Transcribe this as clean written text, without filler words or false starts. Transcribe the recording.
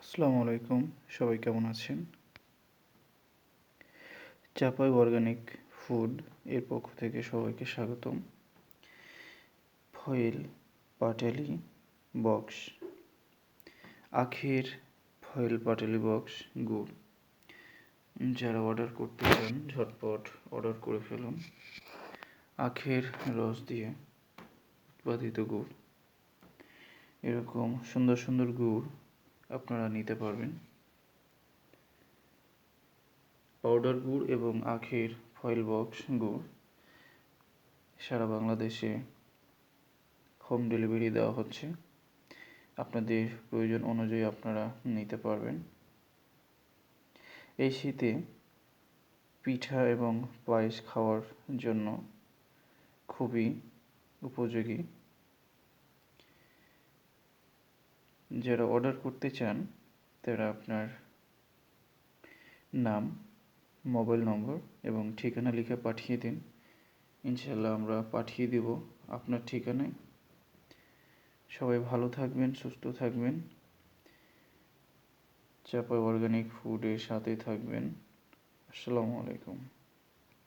আসসালামু আলাইকুম। সবাই কেমন আছেন? চাপাই অর্গানিক ফুড এর পক্ষ থেকে সবাইকে স্বাগতম। ফয়েল পাটালি বক্স, আখের ফয়েল পাটালি বক্স গুড়। যারা অর্ডার করতে চান ঝটপট অর্ডার করে ফেলুন। আখের রস দিয়ে উৎপাদিত গুড়, এরকম সুন্দর সুন্দর গুড় আপনারা নিতে পারবেন। পাউডার গুড় এবং আখের ফয়েল বক্স গুড় সারা বাংলাদেশে হোম ডেলিভারি দেওয়া হচ্ছে। আপনাদের প্রয়োজন অনুযায়ী আপনারা নিতে পারবেন। এই শীতে পিঠা এবং পায়েস খাওয়ার জন্য খুবই উপযোগী। যারা অর্ডার করতে চান তারা আপনার নাম, মোবাইল নম্বর এবং ঠিকানা লিখে পাঠিয়ে দিন। ইনশাল্লাহ আমরা পাঠিয়ে দেব আপনার ঠিকানায়। সবাই ভালো থাকবেন, সুস্থ থাকবেন। চাপাই অর্গানিক ফুডের সাথে থাকবেন। আসসালামু আলাইকুম।